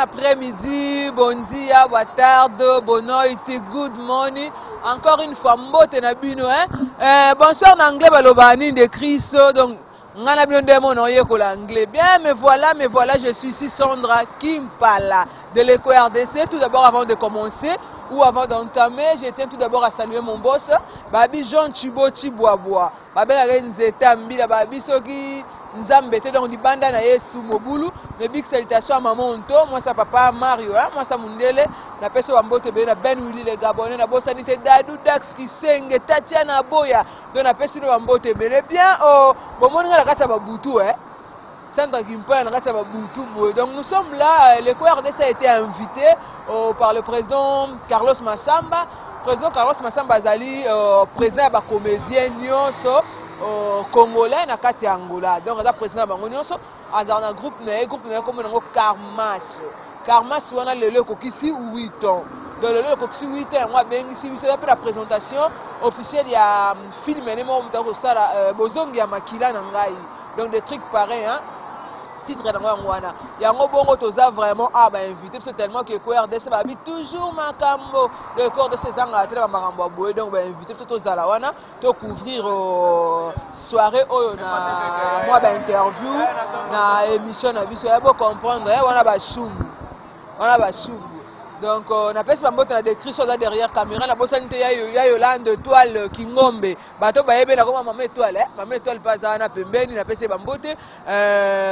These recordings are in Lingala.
après-midi, bon dia, bonne tarde, bonne nuit, good morning. Encore une fois, mbote na bino, hein. Bonsoir en anglais, balobani de Christo, donc ngana bino ndemo na yeko l'anglais. Bien, me voilà, je suis ici Sandra Kimpala de l'EcoRDC. Tout d'abord, avant de commencer ou avant d'entamer, je tiens tout d'abord à saluer mon boss, Babi Jean Chibo Chiboaboa. Babi Nzeta Mbila, Babi Soki Nzambete, donc du banda na Yesu Mobulu. Mes big salutations à maman Onto, moi ça papa Mario, hein? Moi ça Mundele, na peso Bambote Bena, Ben Willy les Gabonais, na Bossanité Dadou Dax Kisenge, Tatiana Boya, donc na peso Bambote Bena. Bien, oh, bon, mon gars, la carte Baboutou, hein? Sandra Gimpa, la carte Baboutou. Donc nous sommes là, le QRDC a été invité par le président Carlos Massamba. Président Carlos Massamba Azali, président de comédien Nyonso congolais na kati Angola. Donc le président de Nyonso azana groupe na comme nango Karmas wana lelo kokisi 8 ans. Donc lelo kokisi 8 ans moi bengi si c'est la présentation officielle ya film nemo mutako sala bozongi ya makila na ngai. Donc des trucs pareils hein. Titre wana yango bongo toza vraiment invité c'est tellement que QRDC ba toujours makambo le corps de ces anga tele makambo boye donc ba invité to zala wana to couvrir soirée oyo na moi interview na émission na biso ya bo comprendre wana ba chumbu. Donc on appelle ça mbote na décrit ça derrière caméra la bosanité ya Yolande toile Kingombe bato baebe na koma mama étoile pas na pembeni na pese bambote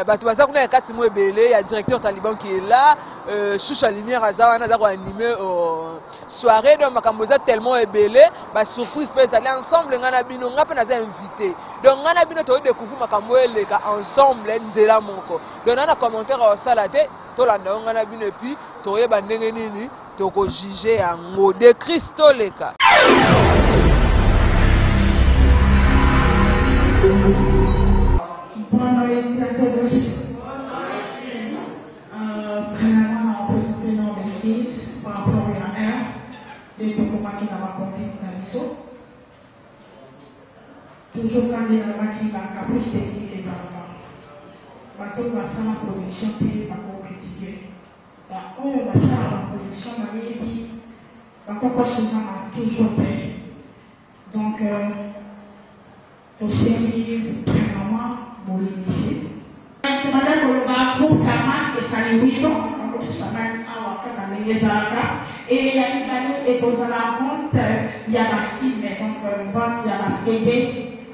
bato baza kuna kati mo ebele ya directeur Taliban qui est là Choucha Lumière azawana za ko animer soirée donc makambo za tellement ebele ba surprise peut aller ensemble ngana bino ngapa na za invité donc ngana bino to découvrir makambo eleka ensemble nzela moko donc na commentaire au salate to la ngana bino et puis toyeba ndenge nini toko juger yango de Christo leka. Premièrement, on présente nos excuses par rapport à l'air de Tokoma qui n'a pas compris dans l'ISO. Toujours quand il y a un qui va caprice technique et avocats. Bateau va faire la production puis va critiquer. On va faire la production et puis va toujours fait. Donc, aussi, premièrement, mon initié. Madame Oloba, groupe Kamas et Saliwito, on peut savoir et il y a une année et dans la vente, il y a la fille, donc vente, il y a la skate.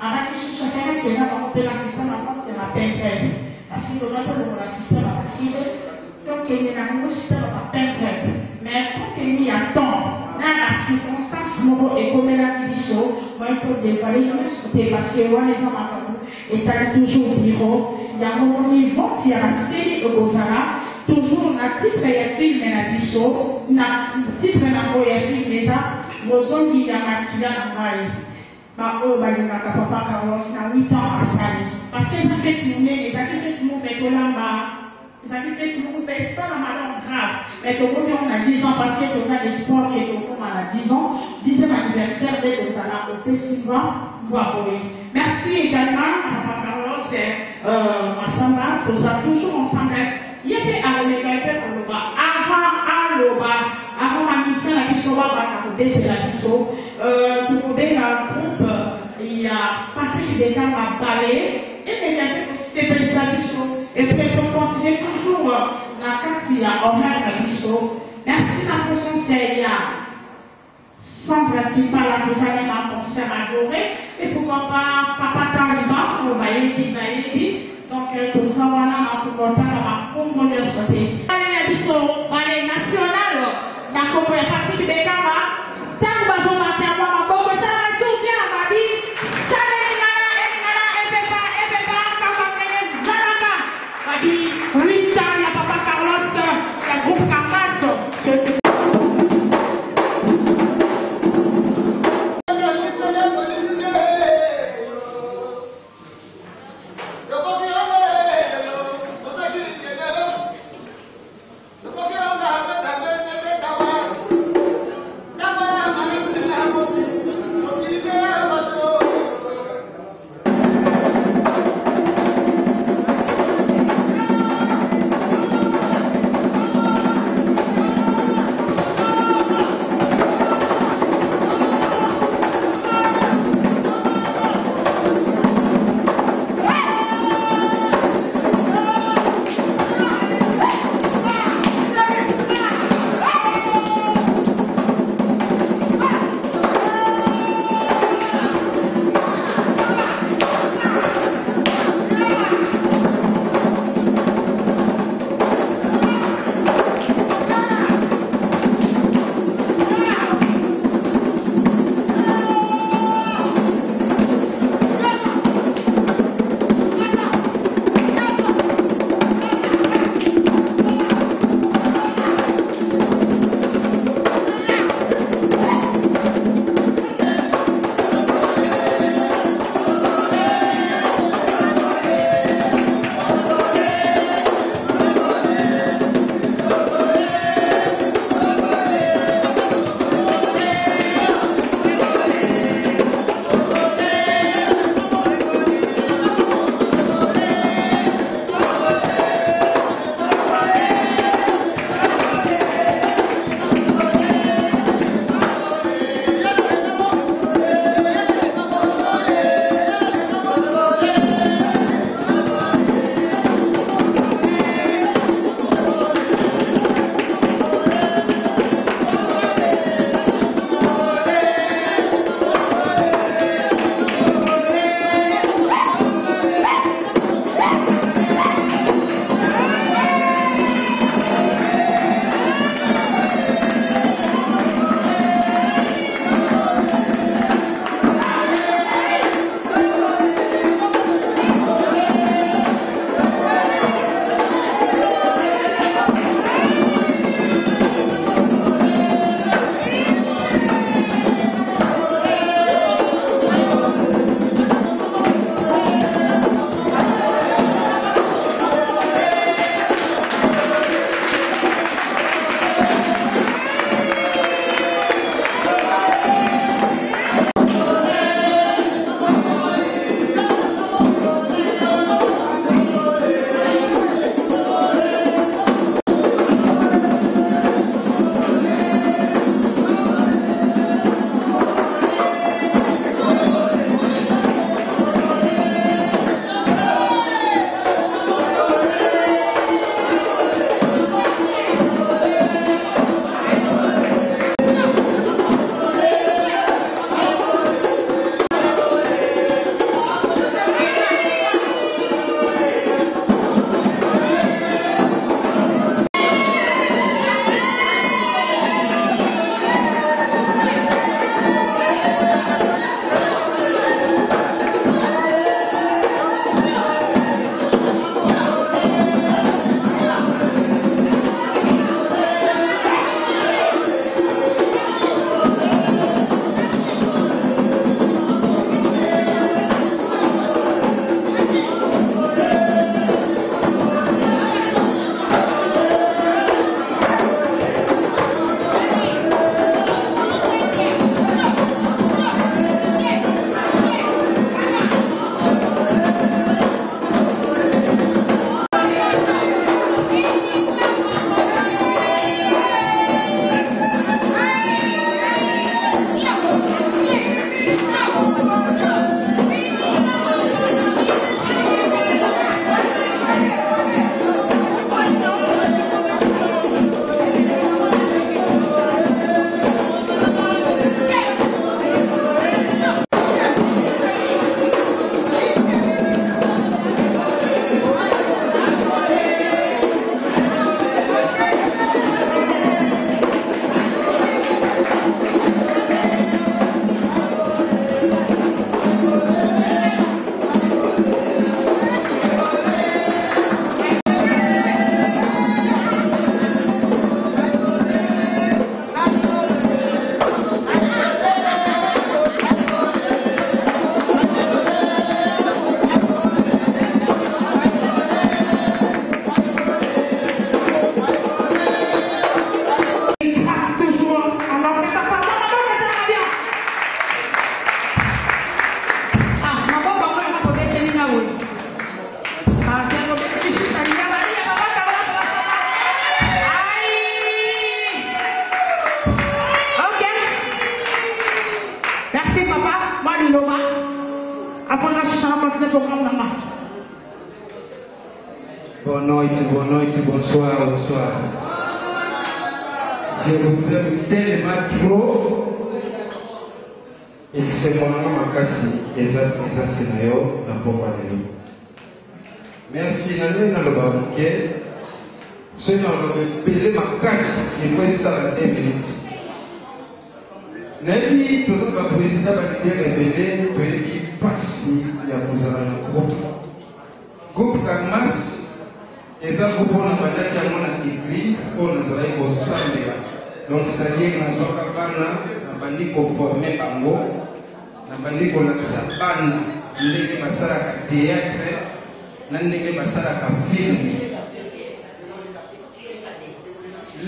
Avec chacun qui est là, on peut l'assister à la vente, il y a la peine. Parce que le reste de l'assistant à la cible, donc il y a un système à peine. Mais quand il y a temps, dans la circonstance, mon et comme la bicho, moi il faut dévaler parce que moi les gens est toujours bureau. Il y a un niveau qui a la série au Bozala, toujours na titre ya film na biso, na titre na boya film déjà, bozongi ya makia na mai. Ba o ba na papa Carlos na 8 ans à Sali. Parce que ça fait tourner, et ça fait tout fait colamba. Ça fait tout fait ça la malheur grave. Mais que on a 10 ans parce que ça des sports qui est comme à 10 ans, 10e anniversaire de Bozala au festival Boaboé. Merci également à papa Carlos Massamba, nous sommes toujours ensemble. Il y avait à l'Oloba, avant la mission, la mission va de la mission. Pour trouver un groupe, il y a passé des gens à balayer, et les gens c'est spécialistes. Et peut-être on continue toujours la carte, il y a horaire la mission. Merci la présence, il y a Sandra qui parle à vous allez dans un concert adoré, et pourquoi pas Papa Taliban, on va y aller. Donc, tout ça, voilà, on peut parler à Congo de santé. Allez, allez, national, la compagnie partie des camarades, tant que vous m'avez à moi, ma bonne, ça va tout bien, ma vie. Ça va, ma vie, 8 ans, il y a Papa Carlos, le groupe Carlos. Come Loma. Après la chambre, c'est le programme là. Bonne nuit, bonsoir. Je vous aime tellement trop. Et c'est mon nom Makasi, Eza Senayo, na Popanelu. Merci, Nanoui Nalobamuke. Ce nom de Pélé Makasi, il faut être ça à 2 minutes. Nabi, tout ça, le président va dire révélé, Pélé Passi, il y a posé un groupe. Groupe Karmas. Et ça, vous pouvez en parler à mon église pour nous aller au Sandéga. Donc, c'est-à-dire que nous avons bandi conformé bango, nous bandi konakisa bana, ndenge basala ka théâtre, na ndenge basala ka film.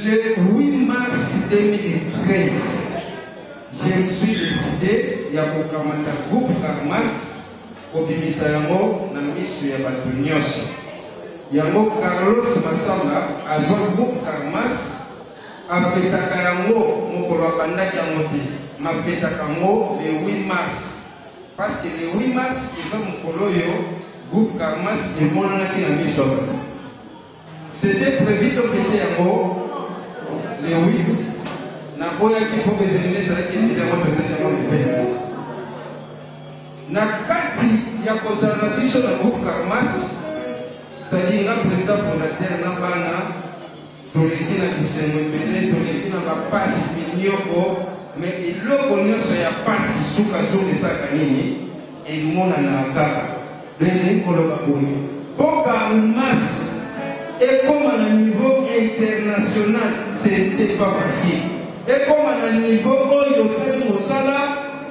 Le 8 mars 2013, je me suis décidé ya kokamata groupe Karmas kobimisa yango na miso ya bato nyonso. Yango Carlos Masamba azwa groupe Karmas afetaka yango mokolo abandaki yango te mafetaka yango le 8 mars parce que le 8 mars eza mokolo oyo groupe Karmas emonanaki na miso. C'était prévu tofete yango le 8 naboyaki mpo événement ezalaki eteli yango tozeli yango le 20 na kati ya kozala na biso na groupe Karmas. C'est-à-dire que le président fondateur n'a pas toleki na bisengo ebele toleki na bapasi minyoko mais eloko nyonso ya pasi suka esaka nini emonana kaka ndenge koloba boye mpo Karmas ekoma na niveau international c'était pas facile ekoma na niveau oyo osali mosala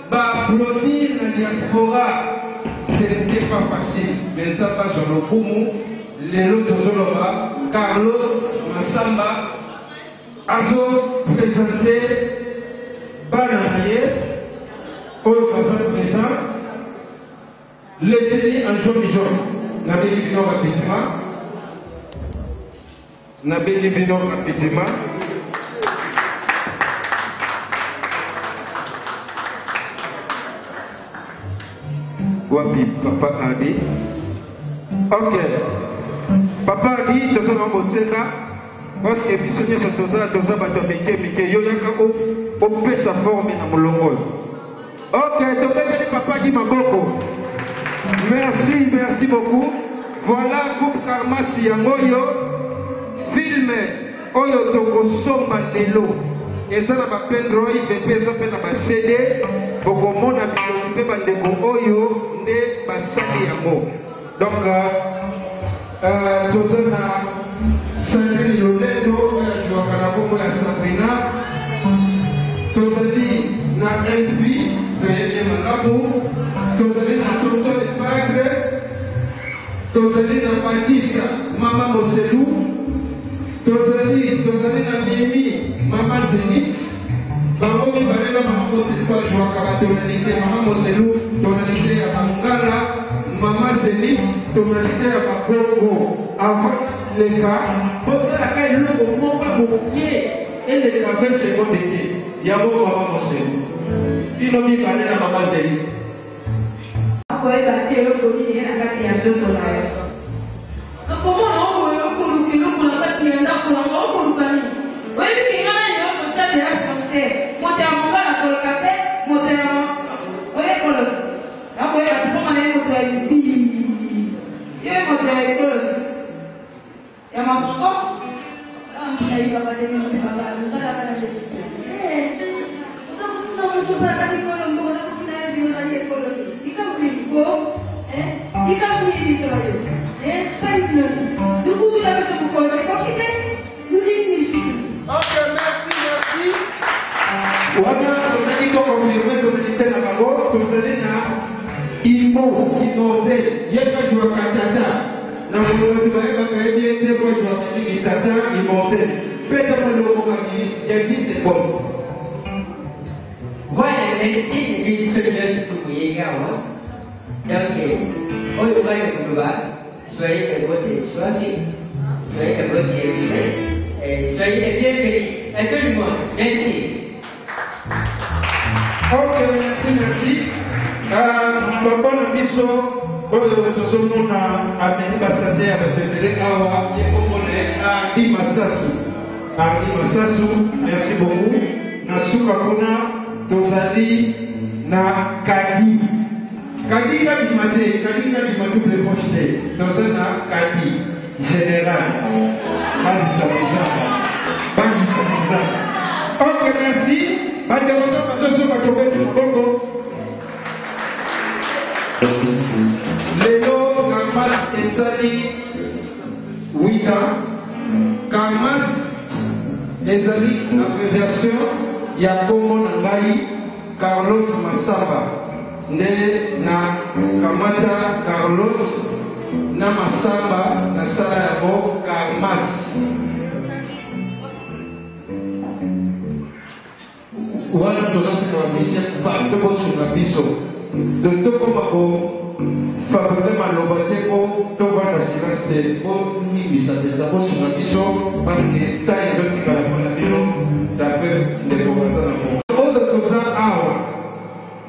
baapplaudir na diaspora c'était pas facile mais ça pas sur le kumu. Lelo tozoloba Carlos Masamba azo présenté Banaye au présent l'été en jaune Nabeli Bino rapidement Wapi Papa Adi. Ok. Papa a dit, tu as un parce que les gens qui ont sa forme dans le monde. Ok, donc papa dit Maboko. Merci beaucoup. Voilà, groupe Karmas Yangoyo, film Oyo Toko Somba Delo. Et ça, on appelle Roy, ça s'appelle un CD. Pour que mon ami peut pas Oyo, ne Basali Yango. Donc, Tozana Sandrine Loledo, Joaquin la Sabrina, Tozali na Envie, de Malamu, Tozali na Toto de Pagre, Tozali na Batista, Maman Moselou, Tozali na Mimi, Maman Zenit, Bangomi Barela, Maman Moselou, Joaquin, tonalité, Maman Moselou, tonalité à Mangala. Maman Zenit, tonalité à Congo, avant les cas, pour ça, la caille, le moment va mon pied, et les cabelles se vont aider. Il y a beaucoup Maman Moselou. Il n'a mis parler à Maman Zenit. Après, la télé, le Covid, il y a un peu de dollars. Comment on peut le kilo pour la bâtiment pour la mort pour le famille? Oui, il y a un peu de la monter à mon bas, pour le café, monter à mon. Oui, pour le. Après, la plupart des gens qui ont été il y a un peu de il y a un mascot. Il y a un peu de nous allons à la gestion. Nous avons pas la école, nous avons pas l'école. Il a voulu go, il a voulu dire ça. Ça y est, nous pouvons la faire pour quoi? Parce que nous l'avons ici. Ok, merci. Voilà, on a dit qu'on confirme que vous étiez là-bas, que vous allez là. Innové, il y a pas de Katata. Dans le monde, il y a des gens qui ont Tata, innovés. Peut-être que le monde il y a 10 secondes. Voilà, merci, il se laisse pour vous, les gars. Donc, on va le pouvoir. Soyez de beauté, soyez de beauté, soyez les bienvenus à tout le monde. Merci. Ok, merci. papa na biso oyo tozomona ameni basate ya bafemele awa yekomone Ardi Masasu, merci beaucoup. Na suka kuna tozali na Kadi kadi double poche tozali na Kadi général Bandisa. Ok, merci. Lelo Karmas ezali 8 ans. Karmas ezali na version ya Kongo na ngai Carlos Masamba nde na kamata Carlos na Masamba na sala yabo Karmas. Wana tonasi na wamisia kupaka sunga biso donc tokoma ko favoriser maloba te ko tovanda silence po mibisa te ta sunga biso parce que ta ezotikala mpona bino tape ndeko baza na mo oyo toza awa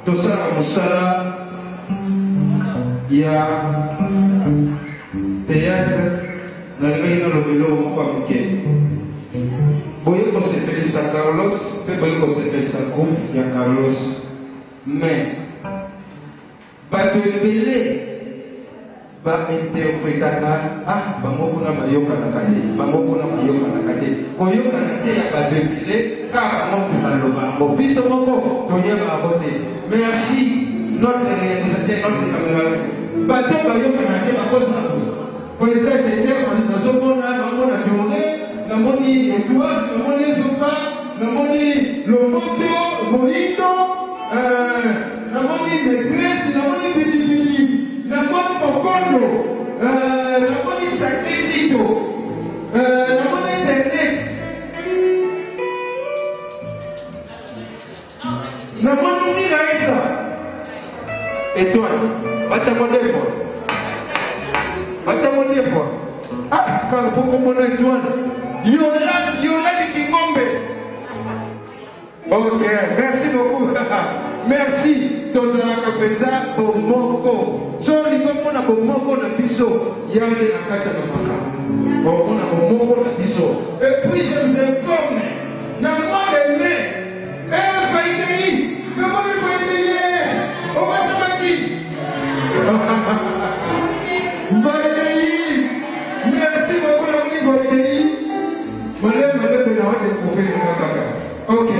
tosala mosala ya théâtre na ngai na lobelo moko ya moke boye kosepelisa Carlos mpe boye kosepelisa groupe ya Carlos mais bato ebele bainterpretaka bango kuna bayokanaka te koyokana te ya bato ebele kaka bango baloba yango biso moko toyeba yango te. Merci notre réalisateur, notre caméraman. Bato bayokana te bakosa koyesa tete nazomona bango na journée namoni étoile namoni sofa namoni lomoto moindo namoni negresse namoni bilibili namoni pokondo namoni sacrificio namoni internet namoni ninaesa étoile batango defo kaka poko mona étoile Yolandi Kingombe. Ok, merci beaucoup. Merci. Tozala kapeza bomoko. Sori komona bomoko na biso. Yale na kata na maka. Bomona bomoko na biso. Et puis je vous informe. Na moi de mai. Faïdei. Comment le Faïdei? On va te maquiller. Merci beaucoup l'ami Faïdei. Ok.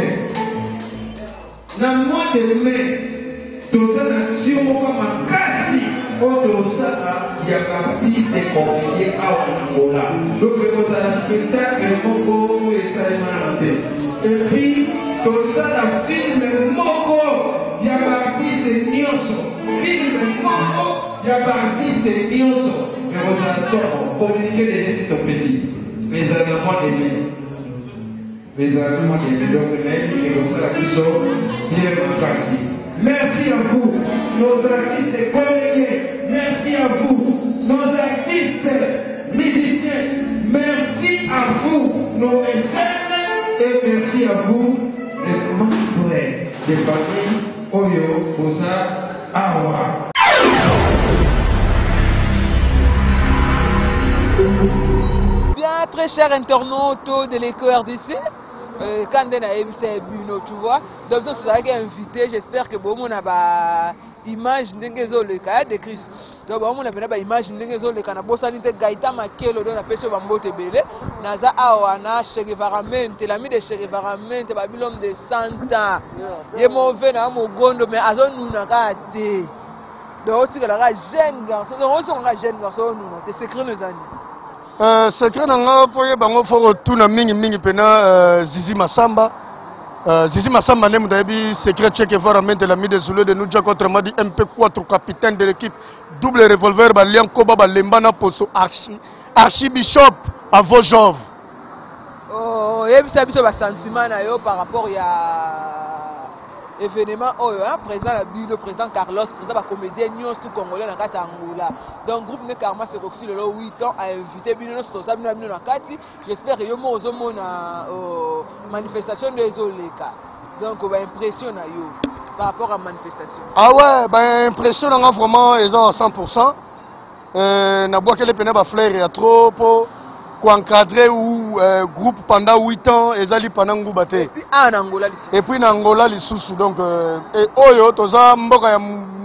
Dans le mois de mai, dans une action makasi, il y a partie des comédiens à Angola. Donc, dans un spectacle, et puis, dans un film, il y a partie des Nionso. Film, il y a partie des Nionso. Mais vous en sortez, communiquez les gestes au plaisir. Mes allemands aimés. Mes allemands aimés. Donc, merci à vous, nos artistes comédiens. Merci à vous, nos artistes musiciens. Merci à vous, nos mécènes. Et merci à vous, les membres des familles Oyo, Bosa, Awa. Bien, très chers internautes de l'éco-RDC, quand on a Buno, tu vois, donc ça c'est invité, j'espère que bon on a ba image le cas de Christ. Donc bon on a ba image le cas na bosani te gaita makelo do na pese bambote belé, naza awana cherivaramente, l'ami de cherivaramente Babylone de Santa. Ye mauvais na mogondo mais azonuna ka te. Donc tu la jeune garçon, donc on a jeune garçon nous, c'est secret nos amis. Secret nanga poye bango foko tuna mingi pena Zizi Masamba. Zizi Masamba ne mudabi secret Che Guevara mente l'ami de Zulu de Nuja contre Madi MP4 capitaine de l'équipe double revolver ba Lian Koba ba Lembana Poso Archibishop à Vojov. Oh, yebisa biso ba sentiment na yo par rapport ya événement président le président Carlos, président la comédien Nyons tout congolais dans Kati Angola. Donc groupe ne Karma c'est Roxy le 8 ans a invité Bino sur ça Bino na Kati. J'espère que yo mo ozomo na manifestation des oleka. Donc on va impressionner yo. par rapport à la manifestation? Ah ouais, ben impression vraiment ils ont à 100%. Na bois que les pénèbres à fleurs il y a trop pour encadrer ou groupe pendant 8 ans et zali pendant ngubate. Et puis en Angola et puis en Angola les sous donc et oyo toza mboka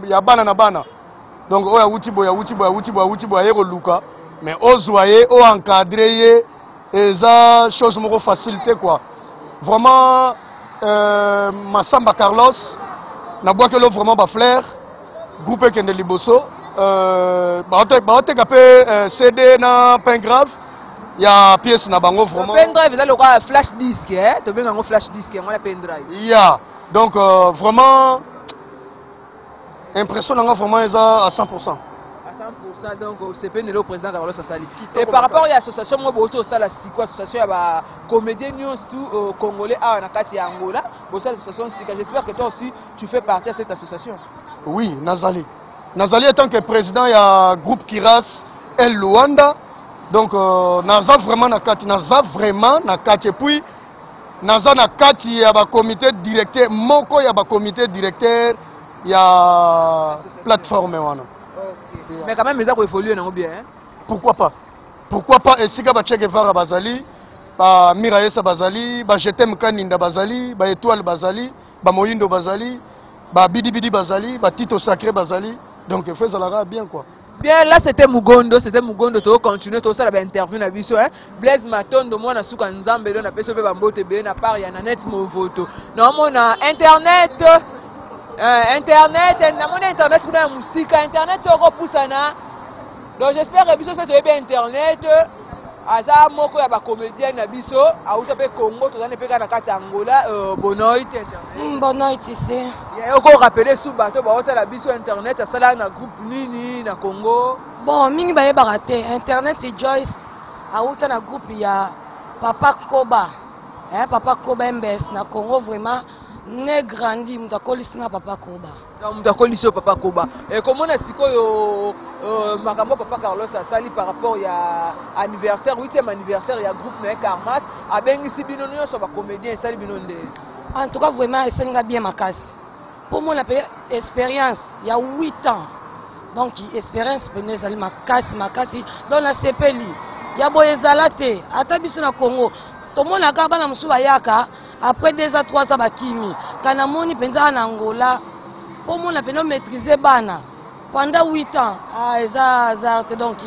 ya bana na bana. Donc oya wuti boya yero luka mais ozoyer o encadrer et ça chose moko facilité quoi. Vraiment Massamba Carlos na bois que l'eau vraiment ba fleur groupe Kende Liboso baote kapé CD na pain grave il y a pièce na bango vraiment pen drive là le quoi flash disque hein to benga ngo flash disque on la pen drive yeah donc vraiment impression nga vraiment ils à 100%. À 100%, donc c'est pas le président Carlos Sassali. Et par rapport à l'association, moi, je suis l'association de comédiens tout congolais à Nakati Angola. J'espère que toi aussi tu fais partie de cette association. Oui, Nazali. Nazali en tant que président, il y a un groupe Kiras El Luanda. Donc, Naza vraiment Nakati, Naza vraiment Nakati. Et puis, Naza Nakati, il y a un comité directeur, Moko, il y a un comité directeur, il y a plateforme. Okay. Mais quand même, ils ont évolué bien. Hein? Pourquoi pas? Pourquoi pas? Et si tu as Che Guevara Bazali, Miraesa Bazali, Jetem Kaninda Bazali, Étoile Bazali, Moyindo Bazali, Bidi Bidi Bazali, Tito Sacré Bazali. Donc, il faut ça bien quoi. Bien, là c'était Mugondo, tu vas continuer, tu vas faire l'interview na biso hein. Blaise Matondo, moi na suka nzambe, na peso pe bambote be na part ya na net mo voto. Non, mon internet. Internet kuna ya musika internet soko pusana donc j'espère que biso fait bien internet aza moko ya ba comédien na biso auta pe Congo tozane pe kana kati Angola bonoit internet bonoit ici ya oko rappeler sous bateau ba ota la biso internet asala na groupe nini na Congo bon mingi ba yeba te internet Joyce auta na groupe ya Papa Koba Papa Koba MBS na Congo vraiment ne grandi mutakolisina Papa Koba. Donc mutakolisio Papa Koba. Et comment est-ce que makambo Papa Carlos Sassali par rapport à anniversaire 8e anniversaire il y a groupe na Karmas abengi si bino nyonso ba comédien sali bino nde. En tout cas vraiment esenga bien makasi. Pour moi la expérience il y a 8 ans. Donc expérience pene sali makasi dans la CPLI. Ya boyezalate ata biso na Congo. Tomona ka bana musu bayaka après 2 à 3 ans bakimi kana moni penza en Angola pour moi la peine maîtriser bana pendant 8 ans eza donc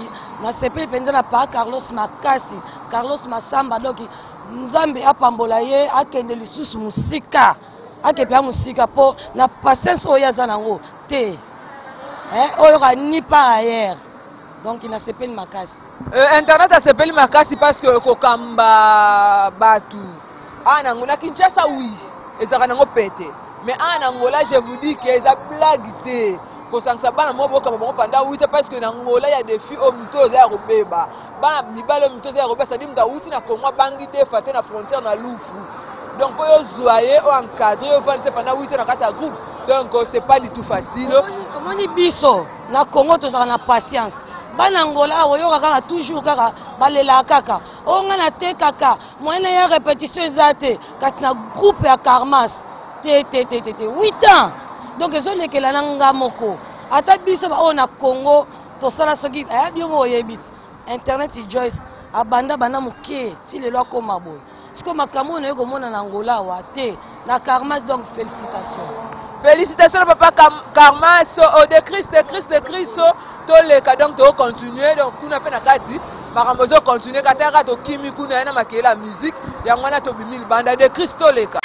na CP penza na pa Carlos Makasi Carlos Masamba donc nzambe apambola ye akende lisusu musika akepia musika po na patience oya za nango te oyo ka ni par ailleurs donc il a CP Makasi internet a CP Makasi parce que kokamba batu en Angola, Kinshasa, oui, et ça va péter. Mais en Angola, je vous dis qu'ils ont blagué. Pour ça, pendant 8 ans, parce que en Angola, il y a des filles au muto, il y a des bébés. Il y a des ça dit que na Congo bangi de faté na frontière na Lufu. Donc, ils ont encadré pendant 8 ans dans un groupe. Donc, c'est pas du tout facile. Comment dit biso na Congo, tu as la patience. Banangola oyoka kaka toujours kaka balela kaka onga te kaka moyenne ya répétition ezate kati na groupe ya Karmas te 8 ans donc ezolekela na nga moko ata biso ba na Congo tosala soki biongo oyebit internet Joyce abanda bana moke ti lelo akoma boye siko makambo na yeko mona na Angola wa te na Karmas donc félicitations. Félicitations papa Karmas au de Christ toleka donc to continuer donc kuna pe na kati makambo zo continuer kataka to kimi kuna na makela musique yango na to bimil banda de Christ toleka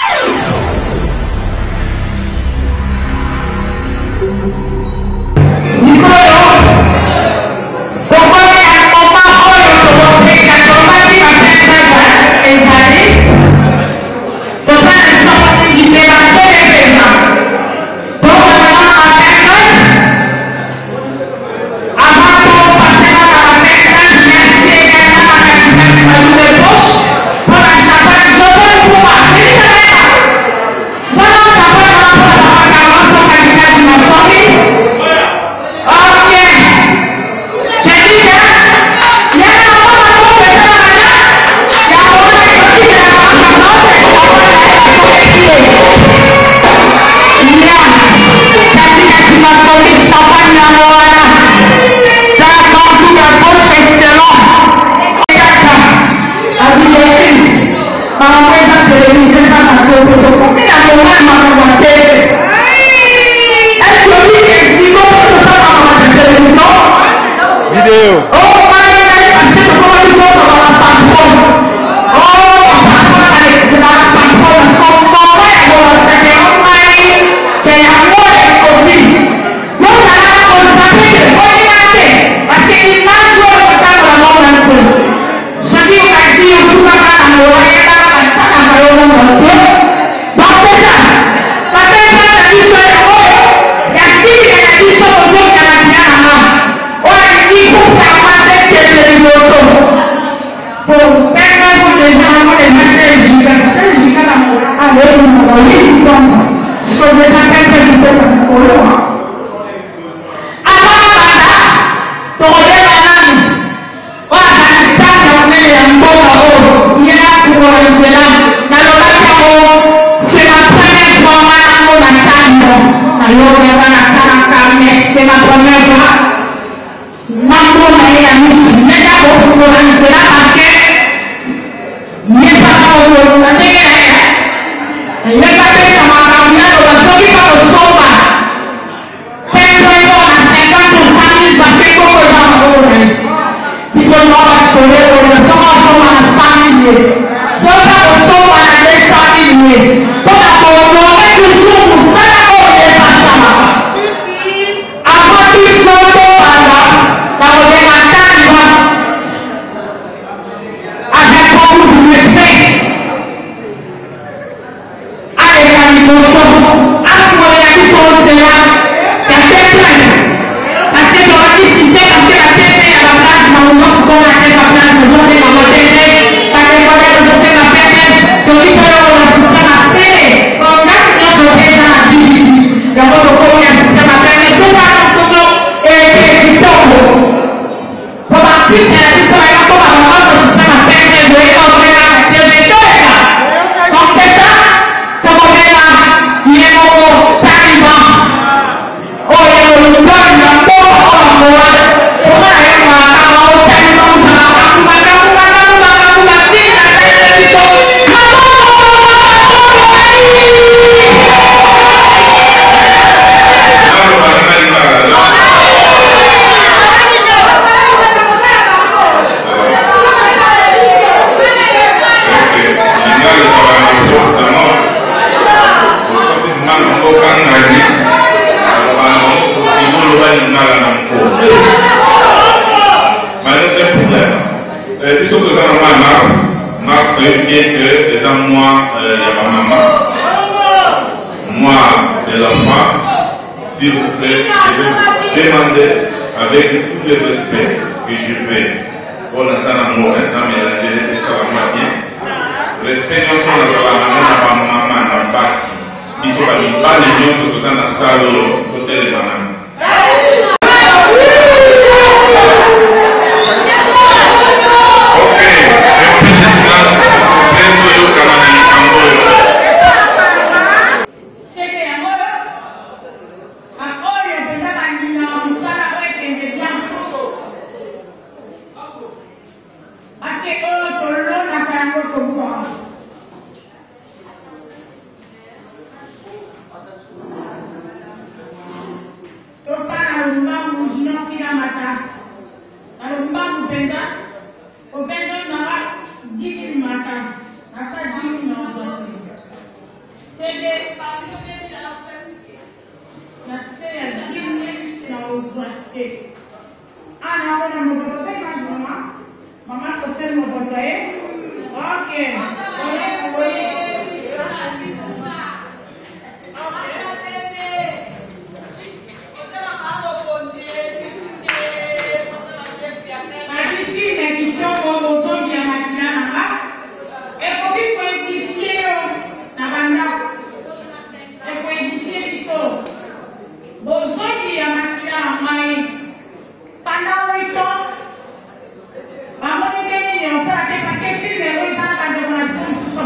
Pas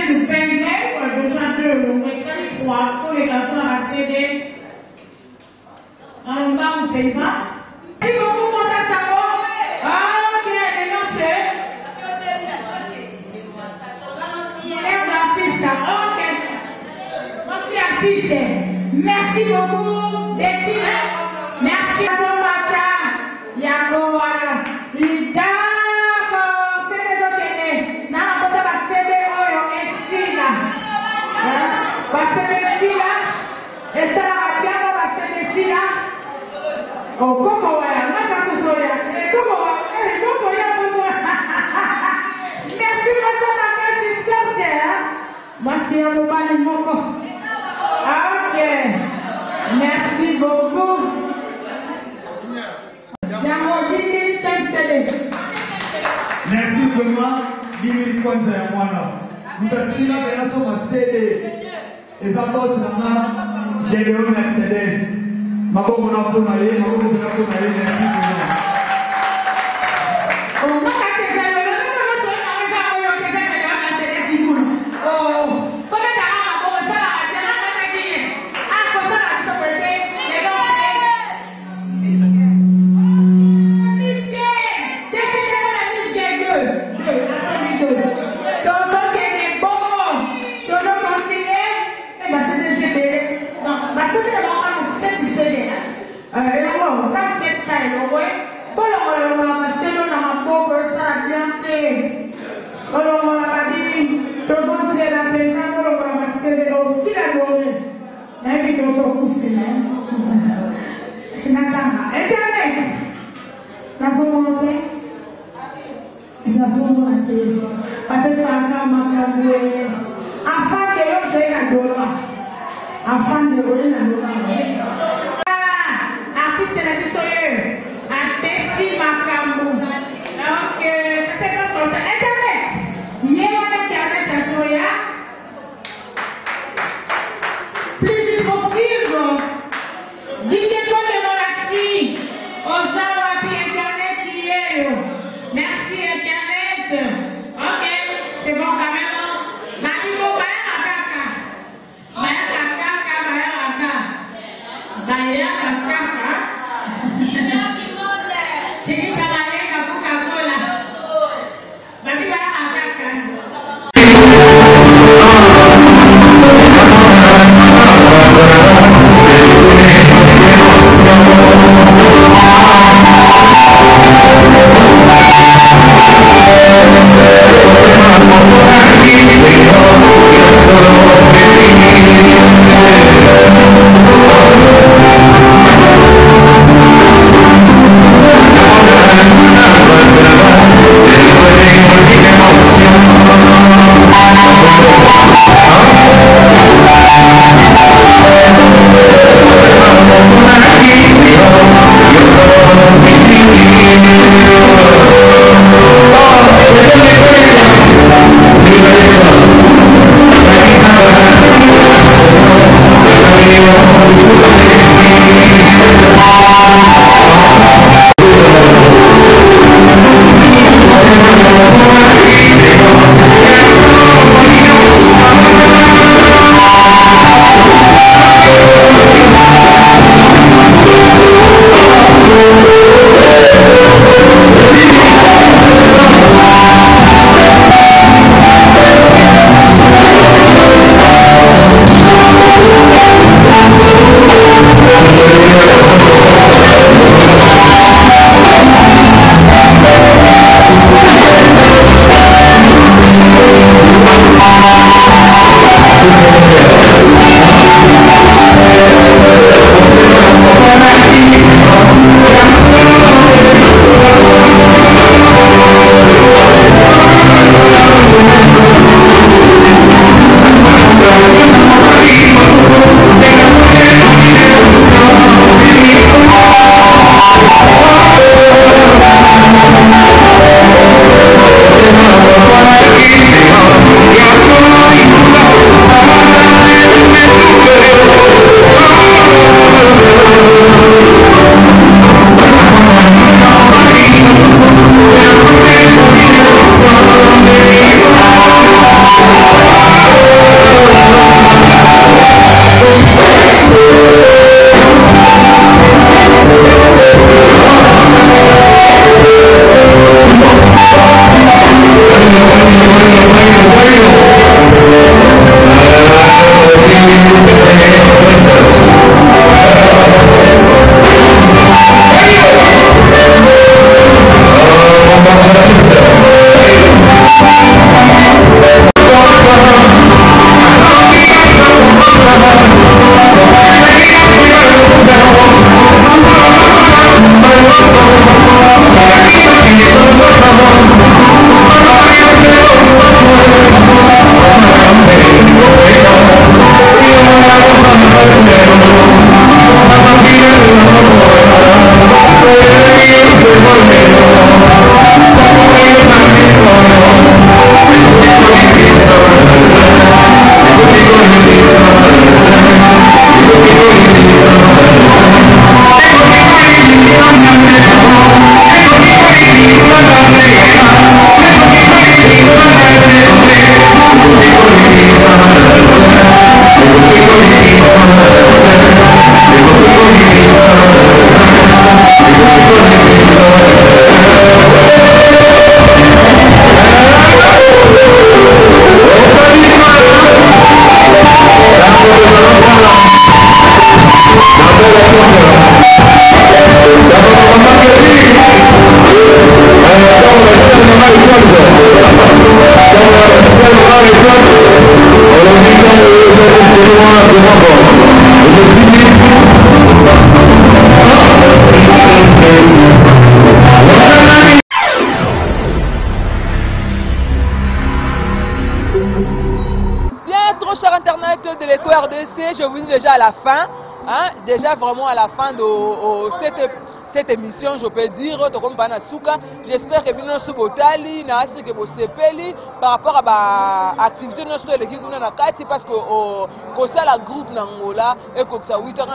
du peigne, de chanter le mercredi 3, tous les garçons à la CD. En bas, vous payez pas. Et beaucoup de ça, ça va. Ah, bien, dénoncé. Merci beaucoup, Bettina. Merci à ton matin. Yagoa. Lidako. C'est des autres. N'a pas de la CD Oyo. Estina. Parce que Estina. Et ça va bien, parce que Estina. Oh, comment va ya? Moi, ça se souvient. Comment va? Comment va? Merci beaucoup, ma carte sorcière. Moi, c'est un moment de mon corps. Ok. Merci beaucoup. Merci vraiment. 10 000 points à moi. Nous avons dit que nous sommes CD. Et ça passe maintenant. J'ai le Mercedes. Ma bonne on a pour aller. Ma bonne on a pour aller. Merci beaucoup. internet de l'EcoRDC, je vous dis déjà à la fin, hein, déjà vraiment à la fin de cette émission, je peux dire, j'espère que nous sommes botali, que vous sepeli par rapport à l'activité de notre équipe parce que ça la groupe Nangola et que ça 8 ans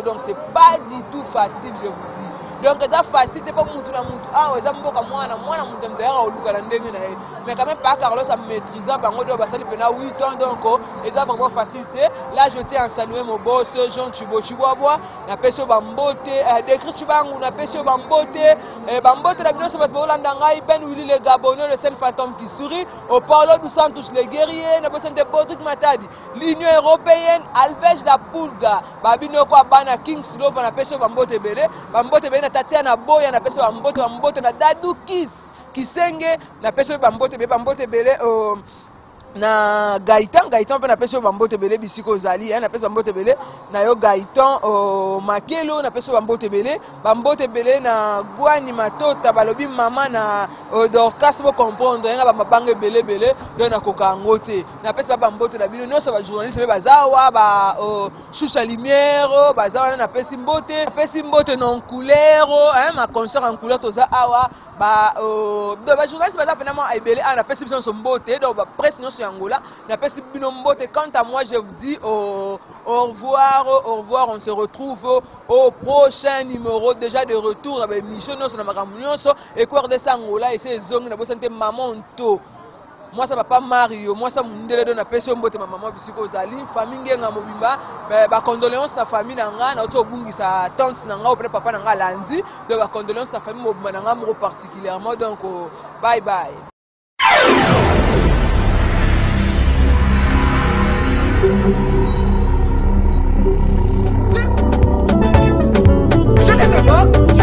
donc c'est pas du tout facile, je vous dis. Donc c'est facile, c'est pas moutou na moutou. Ah ouais, ça mboka mwana moutou d'ailleurs au luka ndenge na mais quand même pas Carlos a maîtrisé bango do basali pena 8 ans donc et ça vraiment facilité. Là je tiens à saluer mon boss Jean Chiboboa na peso bambote décrit chibangu na peso bambote bambote la bino so bat bolanda ngai Ben Willy le Gabonais le seul fantôme qui sourit au Paulo dos Santos le guerrier na peso de Patrick Matadi l'Union européenne Alves da Pulga babino kwa bana Kings Love na peso bambote belé na Tatiana Boya na peso bambote na Dadu Kisenge na peso bambote belé na Gaëtan pe na peso bambote belé bisiko zali na peso bambote belé na yo Gaëtan Makelo na peso bambote belé na Gwani Matota balobi mama na Dorcas bo comprendre nga ba belé do na kokangote na peso bambote na bino nyonso ba journaliste be bazawa ba Choucha Lumière bazawa na pesi mbote non couleur ma concert en couleur toza awa ba journaliste baza finalement ebele na pesi biso sombote donc ba presse nyonso Angola, na pesi bino mbote. Quant à moi, je vous dis au revoir, on se retrouve au prochain numéro déjà de retour avec Michel Nosso na Makamunyoso et quoi de Angola et c'est zong na bosante mamonto. Moi ça va pas Mario, moi ça mundele do na pesi mbote maman bisiko zali famille ngenga mobimba ba condoléances na famille nanga na to bungisa tante nanga ou papa nanga landi de ba condoléances na famille mobimba nanga mo particulièrement donc bye bye. Je